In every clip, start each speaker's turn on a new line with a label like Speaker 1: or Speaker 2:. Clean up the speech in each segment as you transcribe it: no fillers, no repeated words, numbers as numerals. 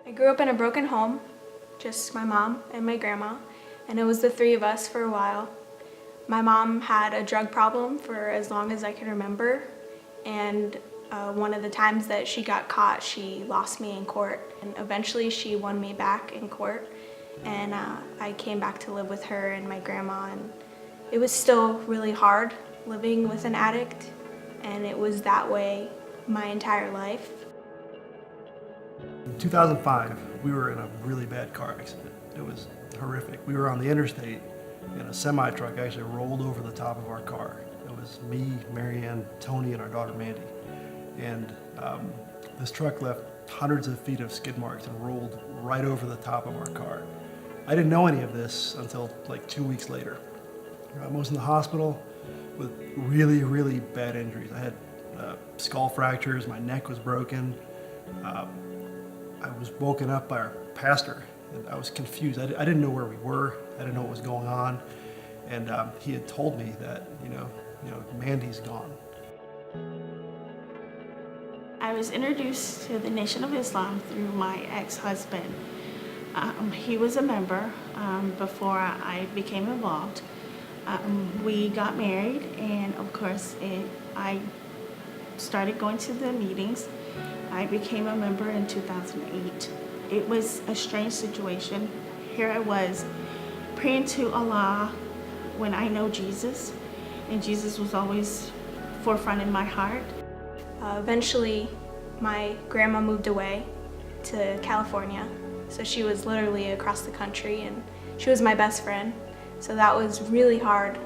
Speaker 1: I grew up in a broken home, just my mom and my grandma, and it was the three of us for a while. My mom had a drug problem for as long as I can remember, and one of the times that she got caught, she lost me in court, and eventually she won me back in court, and I came back to live with her and my grandma, and it was still really hard living with an addict, and it was that way my entire life.
Speaker 2: In 2005, we were in a really bad car accident. It was horrific. We were on the interstate and a semi-truck actually rolled over the top of our car. It was me, Marianne, Tony, and our daughter Mandy. And this truck left hundreds of feet of skid marks and rolled right over the top of our car. I didn't know any of this until like 2 weeks later. I was in the hospital with really, really bad injuries. I had skull fractures, my neck was broken. I was woken up by our pastor, and I was confused. I didn't know where we were. I didn't know what was going on, and he had told me that Mandy's gone.
Speaker 3: I was introduced to the Nation of Islam through my ex-husband. He was a member before I became involved. We got married, and of course, I started going to the meetings. I became a member in 2008. It was a strange situation. Here I was praying to Allah when I know Jesus, and Jesus was always forefront in my heart.
Speaker 1: Eventually, my grandma moved away to California, so she was literally across the country, and she was my best friend. So that was really hard,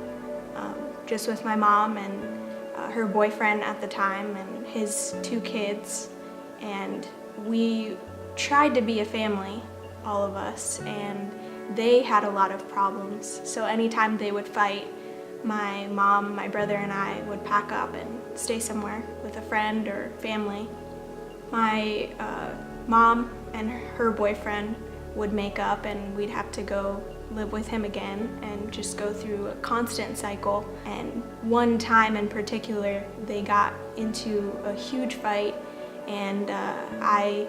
Speaker 1: just with my mom and her boyfriend at the time and his 2 kids. And we tried to be a family, all of us, and they had a lot of problems. So anytime they would fight, my mom, my brother, and I would pack up and stay somewhere with a friend or family. My mom and her boyfriend would make up, and we'd have to go live with him again and just go through a constant cycle. And one time in particular, they got into a huge fight, and I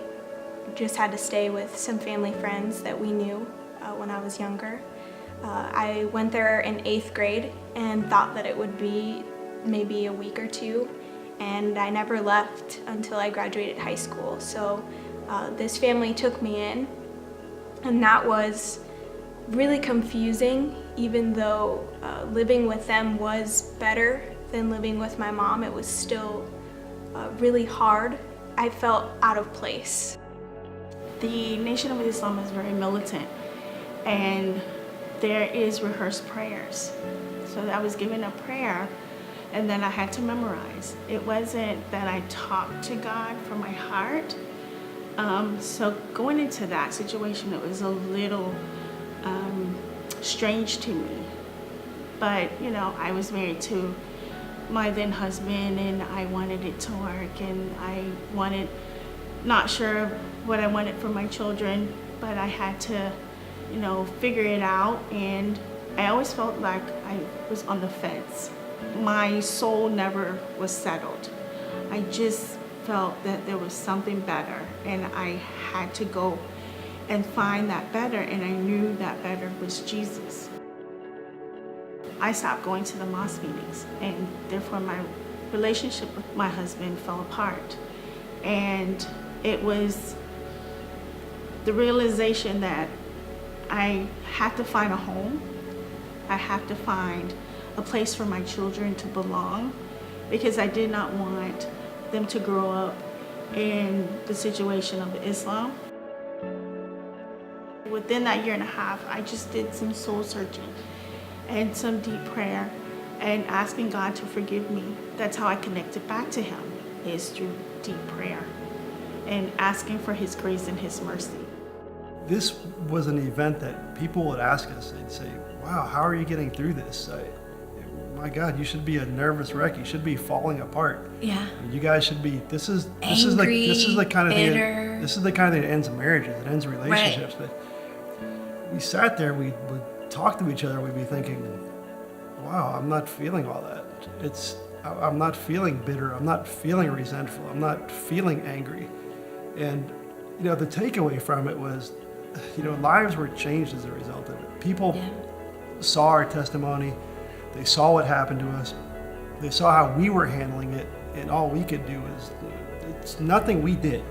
Speaker 1: just had to stay with some family friends that we knew when I was younger. I went there in 8th grade and thought that it would be maybe a week or 2, and I never left until I graduated high school. So this family took me in, and that was really confusing. Even though living with them was better than living with my mom, it was still really hard. I felt out of place.
Speaker 3: The Nation of Islam is very militant, and there is rehearsed prayers. So I was given a prayer, and then I had to memorize. It wasn't that I talked to God from my heart. So going into that situation, it was a little strange to me. But I was married to my then husband, and I wanted it to work, and not sure what I wanted for my children, but I had to figure it out. And I always felt like I was on the fence. My soul never was settled. I just felt that there was something better, and I had to go and find that better, and I knew that better was Jesus. I stopped going to the mosque meetings, and therefore my relationship with my husband fell apart. And it was the realization that I had to find a home. I have to find a place for my children to belong, because I did not want them to grow up in the situation of Islam. Within that 1.5 years, I just did some soul searching and some deep prayer and asking God to forgive me. That's how I connected back to Him, is through deep prayer and asking for His grace and His mercy.
Speaker 2: This was an event that people would ask us. They'd say, wow, how are you getting through this? My God, you should be a nervous wreck. You should be falling apart.
Speaker 4: Yeah.
Speaker 2: You guys should be. This is the kind of
Speaker 4: bitter.
Speaker 2: thing. This is the kind of thing that ends marriages. It ends relationships.
Speaker 4: Right.
Speaker 2: But we sat there. We would talk to each other. We'd be thinking, wow, I'm not feeling all that. I'm not feeling bitter. I'm not feeling resentful. I'm not feeling angry. And the takeaway from it was, lives were changed as a result of it. People
Speaker 4: Yeah.
Speaker 2: saw our testimony, they saw what happened to us, they saw how we were handling it, and all we could do is, it's nothing we did.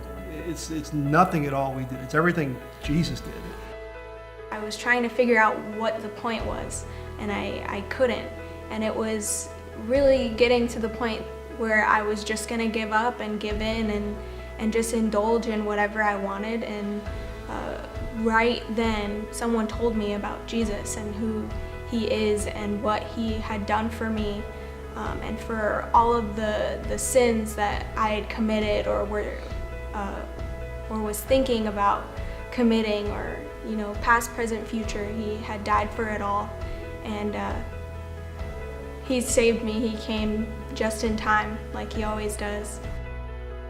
Speaker 2: It's nothing at all we did. It's everything Jesus did.
Speaker 1: I was trying to figure out what the point was, and I couldn't. And it was really getting to the point where I was just gonna give up and give in and just indulge in whatever I wanted. And right then, someone told me about Jesus and who he is and what he had done for me, and for all of the sins that I had committed or was thinking about committing, or past, present, future. He had died for it all, and he saved me. He came just in time, like he always does.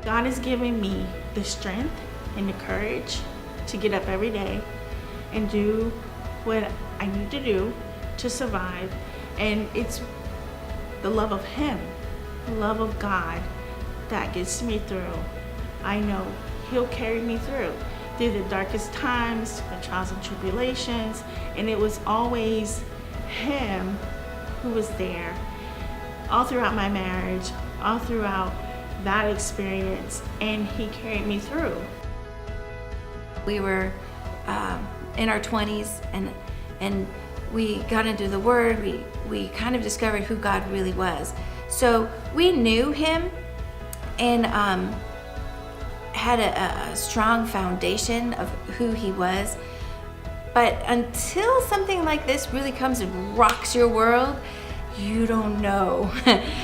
Speaker 3: God has given me the strength and the courage to get up every day and do what I need to do to survive. And it's the love of him, the love of God, that gets me through. I know he'll carry me through the darkest times, the trials and tribulations, and it was always him who was there all throughout my marriage, all throughout that experience, and he carried me through.
Speaker 4: We were in our 20s, and we got into the Word. We kind of discovered who God really was. So we knew him, and had a strong foundation of who he was. But until something like this really comes and rocks your world, you don't know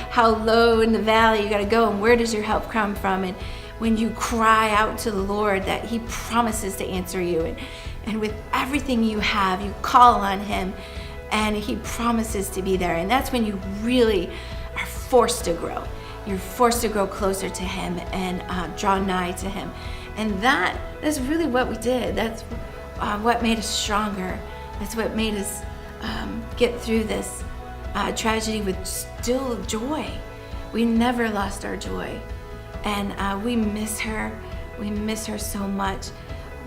Speaker 4: how low in the valley you gotta go and where does your help come from. And when you cry out to the Lord, that he promises to answer you. And with everything you have, you call on him and he promises to be there. And that's when you really are forced to grow. You're forced to grow closer to him and draw nigh to him. And that's really what we did. That's what made us stronger. That's what made us get through this tragedy with still joy. We never lost our joy. And we miss her. We miss her so much.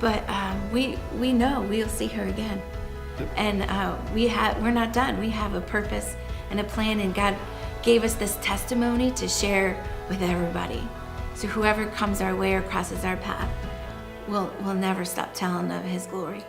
Speaker 4: But we know we'll see her again. And we're not done. We have a purpose and a plan, and God gave us this testimony to share with everybody. So whoever comes our way or crosses our path, we'll never stop telling of his glory.